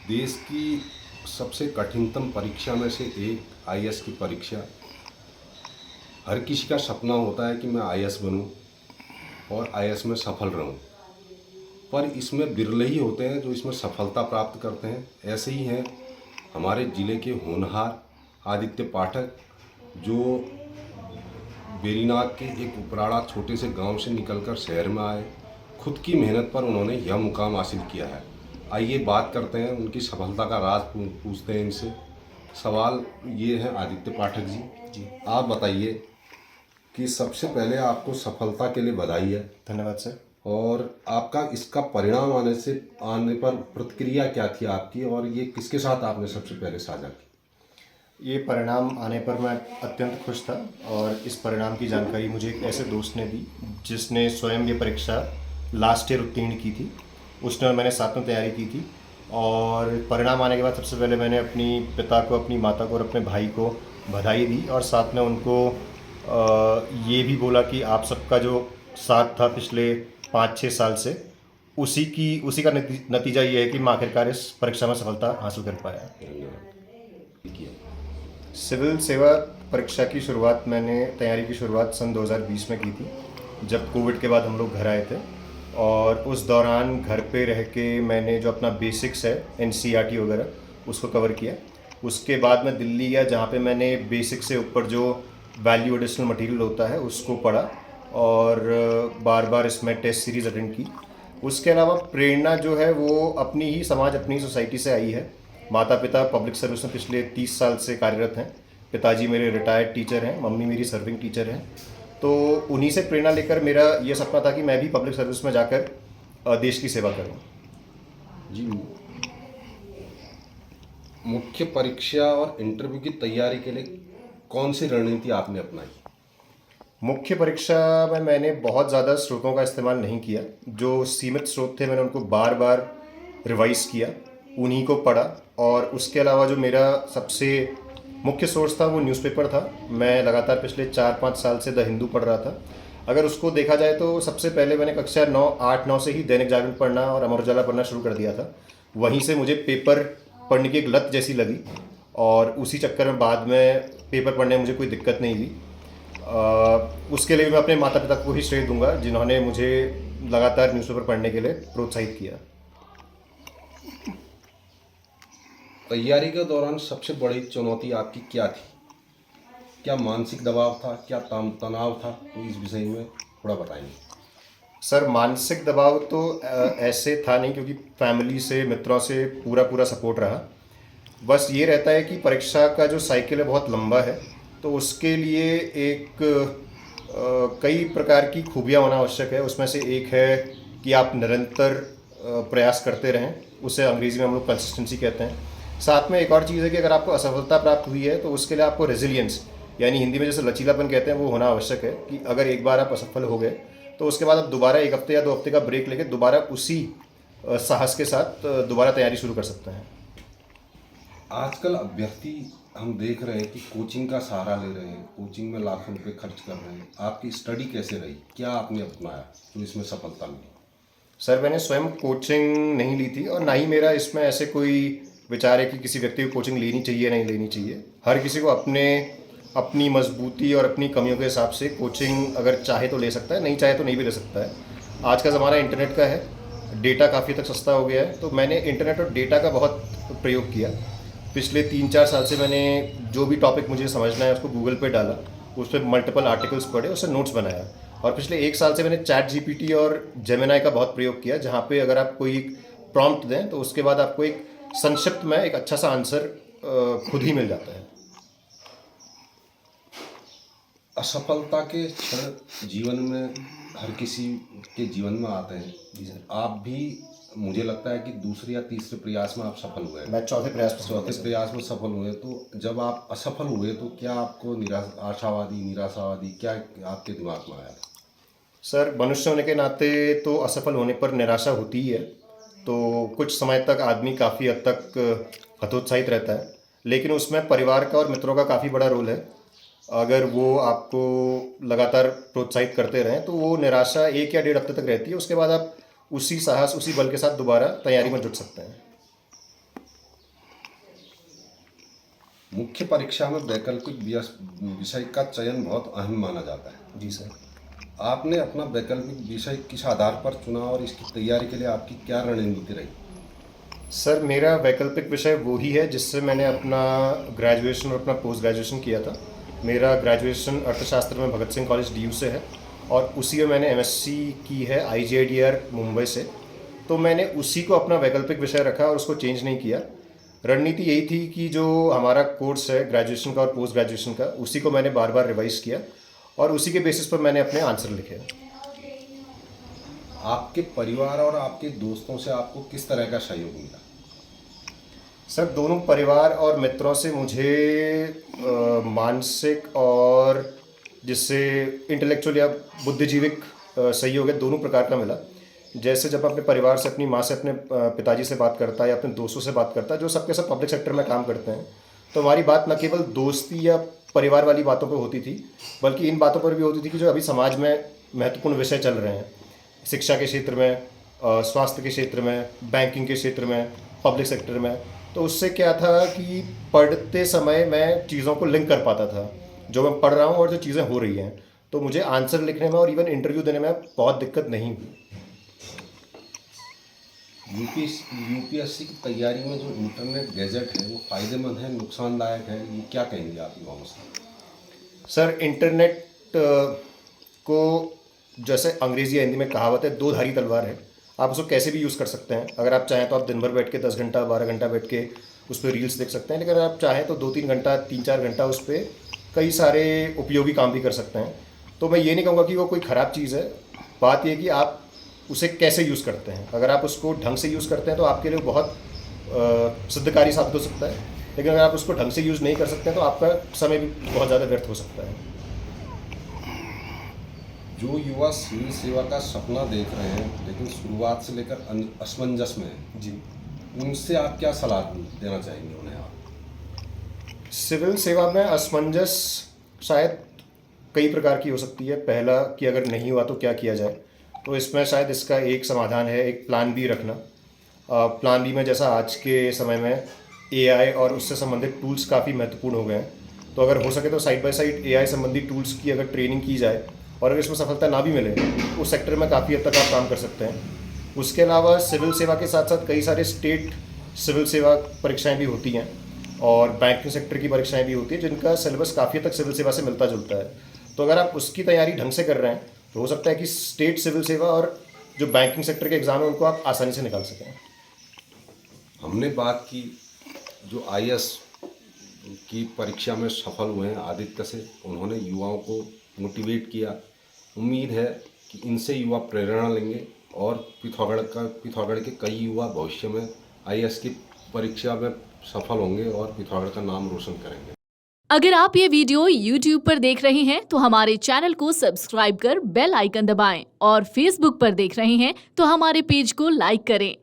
देश की सबसे कठिनतम परीक्षा में से एक आईएएस की परीक्षा। हर किसी का सपना होता है कि मैं आईएएस बनूं और आईएएस में सफल रहूं, पर इसमें बिरले ही होते हैं जो इसमें सफलता प्राप्त करते हैं। ऐसे ही हैं हमारे ज़िले के होनहार आदित्य पाठक, जो वेरीनाग के एक उपराड़ा छोटे से गांव से निकलकर शहर में आए। खुद की मेहनत पर उन्होंने यह मुकाम हासिल किया है। आइए बात करते हैं, उनकी सफलता का राज पूछते हैं इनसे। सवाल ये है आदित्य पाठक जी, आप बताइए कि सबसे पहले आपको सफलता के लिए बधाई है। धन्यवाद सर। और आपका इसका परिणाम आने पर प्रतिक्रिया क्या थी आपकी, और ये किसके साथ आपने सबसे पहले साझा की? ये परिणाम आने पर मैं अत्यंत खुश था और इस परिणाम की जानकारी मुझे एक ऐसे दोस्त ने दी जिसने स्वयं ये परीक्षा लास्ट ईयर उत्तीर्ण की थी। उसने और मैंने साथ में तैयारी की थी और परिणाम आने के बाद सबसे पहले मैंने अपनी पिता को, अपनी माता को और अपने भाई को बधाई दी और साथ में उनको ये भी बोला कि आप सबका जो साथ था पिछले 5-6 साल से, उसी का नतीजा ये है कि मैं आखिरकार इस परीक्षा में सफलता हासिल कर पाया। सिविल सेवा परीक्षा की शुरुआत तैयारी की शुरुआत सन 2020 में की थी, जब कोविड के बाद हम लोग घर आए थे। और उस दौरान घर पे रह के मैंने जो अपना बेसिक्स है एनसीईआरटी वगैरह उसको कवर किया। उसके बाद मैं दिल्ली गया, जहाँ पे मैंने बेसिक से ऊपर जो वैल्यू एडिशनल मटेरियल होता है उसको पढ़ा और बार बार इसमें टेस्ट सीरीज़ अटेंड की। उसके अलावा प्रेरणा जो है वो अपनी ही समाज, अपनी सोसाइटी से आई है। माता पिता पब्लिक सर्विस में पिछले 30 साल से कार्यरत हैं। पिताजी मेरे रिटायर्ड टीचर हैं, मम्मी मेरी सर्विंग टीचर हैं। तो उन्हीं से प्रेरणा लेकर मेरा ये सपना था कि मैं भी पब्लिक सर्विस में जाकर देश की सेवा करूं। जी, मुख्य परीक्षा और इंटरव्यू की तैयारी के लिए कौन सी रणनीति आपने अपनाई? मुख्य परीक्षा में मैंने बहुत ज़्यादा स्रोतों का इस्तेमाल नहीं किया। जो सीमित स्रोत थे मैंने उनको बार बार रिवाइज किया, उन्हीं को पढ़ा। और उसके अलावा जो मेरा सबसे मुख्य सोर्स था वो न्यूज़पेपर था। मैं लगातार पिछले 4-5 साल से द हिंदू पढ़ रहा था। अगर उसको देखा जाए तो सबसे पहले मैंने कक्षा 8-9 से ही दैनिक जागरण पढ़ना और अमर उजाला पढ़ना शुरू कर दिया था। वहीं से मुझे पेपर पढ़ने की एक लत जैसी लगी और उसी चक्कर में बाद में पेपर पढ़ने में मुझे कोई दिक्कत नहीं हुई। उसके लिए मैं अपने माता पिता को ही श्रेय दूंगा, जिन्होंने मुझे लगातार न्यूज़पेपर पढ़ने के लिए प्रोत्साहित किया। तैयारी के दौरान सबसे बड़ी चुनौती आपकी क्या थी? क्या मानसिक दबाव था, क्या तनाव था? तो इस विषय में थोड़ा बताएंगे। सर, मानसिक दबाव तो ऐसे था नहीं, क्योंकि फैमिली से, मित्रों से पूरा पूरा सपोर्ट रहा। बस ये रहता है कि परीक्षा का जो साइकिल है बहुत लंबा है, तो उसके लिए एक कई प्रकार की खूबियाँ होना आवश्यक है। उसमें से एक है कि आप निरंतर प्रयास करते रहें, उसे अंग्रेज़ी में हम लोग कंसिस्टेंसी कहते हैं। साथ में एक और चीज़ है कि अगर आपको असफलता प्राप्त हुई है तो उसके लिए आपको रेजिलियंस, यानी हिंदी में जैसे लचीलापन कहते हैं, वो होना आवश्यक है। कि अगर एक बार आप असफल हो गए तो उसके बाद आप दोबारा 1 हफ्ते या 2 हफ्ते का ब्रेक लेके दोबारा उसी साहस के साथ दोबारा तैयारी शुरू कर सकते हैं। आजकल अभ्यर्थी हम देख रहे हैं कि कोचिंग का सहारा ले रहे हैं, कोचिंग में लाखों रुपए खर्च कर रहे हैं। आपकी स्टडी कैसे रही? क्या आपने अपनाया तो इसमें सफलता मिली? सर, मैंने स्वयं कोचिंग नहीं ली थी और ना ही मेरा इसमें ऐसे कोई विचार है कि किसी व्यक्ति को कोचिंग लेनी चाहिए नहीं लेनी चाहिए। हर किसी को अपनी मजबूती और अपनी कमियों के हिसाब से कोचिंग अगर चाहे तो ले सकता है, नहीं चाहे तो नहीं भी ले सकता है। आज का ज़माना इंटरनेट का है, डेटा काफ़ी तक सस्ता हो गया है। तो मैंने इंटरनेट और डेटा का बहुत प्रयोग किया। पिछले 3-4 साल से मैंने जो भी टॉपिक मुझे समझना है उसको गूगल पे डाला, उस पर मल्टीपल आर्टिकल्स पढ़े, उससे नोट्स बनाया। और पिछले 1 साल से मैंने चैट जीपीटी और जेमिनाई का बहुत प्रयोग किया, जहाँ पे अगर आप कोई प्रॉम्प्ट दें तो उसके बाद आपको एक संक्षिप्त में एक अच्छा सा आंसर खुद ही मिल जाता है। असफलता के क्षण जीवन में हर किसी के जीवन में आते हैं। जी सर। आप भी, मुझे लगता है कि दूसरे या तीसरे प्रयास में आप सफल हुए। मैं चौथे प्रयास में सफल हुए। तो जब आप असफल हुए तो क्या आपको आशावादी, निराशावादी, क्या आपके दिमाग में आया? सर, मनुष्य होने के नाते तो असफल होने पर निराशा होती ही है। तो कुछ समय तक आदमी काफ़ी हद तक हतोत्साहित रहता है, लेकिन उसमें परिवार का और मित्रों का काफ़ी बड़ा रोल है। अगर वो आपको लगातार प्रोत्साहित करते रहें तो वो निराशा 1 या 1.5 हफ्ते तक रहती है। उसके बाद आप उसी साहस, उसी बल के साथ दोबारा तैयारी में जुट सकते हैं। मुख्य परीक्षा में वैकल्पिक विषय का चयन बहुत अहम माना जाता है। जी सर। आपने अपना वैकल्पिक विषय किस आधार पर चुना और इसकी तैयारी के लिए आपकी क्या रणनीति रही? सर मेरा वैकल्पिक विषय वो ही है जिससे मैंने अपना ग्रेजुएशन और अपना पोस्ट ग्रेजुएशन किया था। मेरा ग्रेजुएशन अर्थशास्त्र में भगत सिंह कॉलेज डीयू से है और उसी में मैंने एमएससी की है आईजीआईडीआर मुंबई से। तो मैंने उसी को अपना वैकल्पिक विषय रखा और उसको चेंज नहीं किया। रणनीति यही थी कि जो हमारा कोर्स है ग्रेजुएशन का और पोस्ट ग्रेजुएशन का, उसी को मैंने बार बार रिवाइज किया और उसी के बेसिस पर मैंने अपने आंसर लिखे। आपके परिवार और आपके दोस्तों से आपको किस तरह का सहयोग मिला? सर दोनों परिवार और मित्रों से मुझे मानसिक और जिससे इंटेलेक्चुअल या बुद्धिजीविक सहयोग है, दोनों प्रकार का मिला। जैसे जब अपने परिवार से, अपनी माँ से, अपने पिताजी से बात करता है या अपने दोस्तों से बात करता है जो सबके सब पब्लिक सेक्टर में काम करते हैं, तो हमारी बात न केवल दोस्ती या परिवार वाली बातों पर होती थी बल्कि इन बातों पर भी होती थी कि जो अभी समाज में महत्वपूर्ण विषय चल रहे हैं, शिक्षा के क्षेत्र में, स्वास्थ्य के क्षेत्र में, बैंकिंग के क्षेत्र में, पब्लिक सेक्टर में। तो उससे क्या था कि पढ़ते समय मैं चीज़ों को लिंक कर पाता था, जो मैं पढ़ रहा हूँ और जो चीज़ें हो रही हैं, तो मुझे आंसर लिखने में और इवन इंटरव्यू देने में बहुत दिक्कत नहीं हुई। यूपीएससी की तैयारी में जो इंटरनेट गैजेट है वो फ़ायदेमंद है, नुकसानदायक है, ये क्या कहेंगे आप युवाओं से? सर इंटरनेट को जैसे अंग्रेजी या हिंदी में कहावत है, दो धारी तलवार है। आप उसको कैसे भी यूज़ कर सकते हैं। अगर आप चाहें तो आप दिन भर बैठ के 10 घंटा 12 घंटा बैठ के उस पर रील्स देख सकते हैं, लेकिन अगर आप चाहें तो 2-3 घंटा 3-4 घंटा उस पर कई सारे उपयोगी काम भी कर सकते हैं। तो मैं ये नहीं कहूँगा कि वो कोई ख़राब चीज़ है। बात ये कि आप उसे कैसे यूज़ करते हैं। अगर आप उसको ढंग से यूज़ करते हैं तो आपके लिए बहुत सिद्धकारी साबित हो सकता है, लेकिन अगर आप उसको ढंग से यूज़ नहीं कर सकते हैं तो आपका समय भी बहुत ज़्यादा व्यर्थ हो सकता है। जो युवा सिविल सेवा का सपना देख रहे हैं लेकिन शुरुआत से लेकर असमंजस में हैं, जी, उनसे आप क्या सलाह देना चाहेंगे उन्हें आप? सिविल सेवा में असमंजस शायद कई प्रकार की हो सकती है। पहला कि अगर नहीं हुआ तो क्या किया जाए, तो इसमें शायद इसका एक समाधान है, एक प्लान बी रखना। प्लान बी में जैसा आज के समय में एआई और उससे संबंधित टूल्स काफ़ी महत्वपूर्ण हो गए हैं, तो अगर हो सके तो साइड बाय साइड एआई संबंधी टूल्स की अगर ट्रेनिंग की जाए और अगर इसमें सफलता ना भी मिले तो उस सेक्टर में काफ़ी हद तक आप काम कर सकते हैं। उसके अलावा सिविल सेवा के साथ साथ कई सारे स्टेट सिविल सेवा परीक्षाएं भी होती हैं और बैंकिंग सेक्टर की परीक्षाएं भी होती हैं जिनका सिलेबस काफ़ी हद तक सिविल सेवा से मिलता जुलता है। तो अगर आप उसकी तैयारी ढंग से कर रहे हैं तो हो सकता है कि स्टेट सिविल सेवा और जो बैंकिंग सेक्टर के एग्ज़ाम है उनको आप आसानी से निकाल सकें। हमने बात की जो आईएएस की परीक्षा में सफल हुए हैं आदित्य से, उन्होंने युवाओं को मोटिवेट किया। उम्मीद है कि इनसे युवा प्रेरणा लेंगे और पिथौरागढ़ के कई युवा भविष्य में आईएएस की परीक्षा में सफल होंगे और पिथौरागढ़ का नाम रोशन करेंगे। अगर आप ये वीडियो YouTube पर देख रहे हैं तो हमारे चैनल को सब्सक्राइब कर बेल आइकन दबाएं और Facebook पर देख रहे हैं तो हमारे पेज को लाइक करें।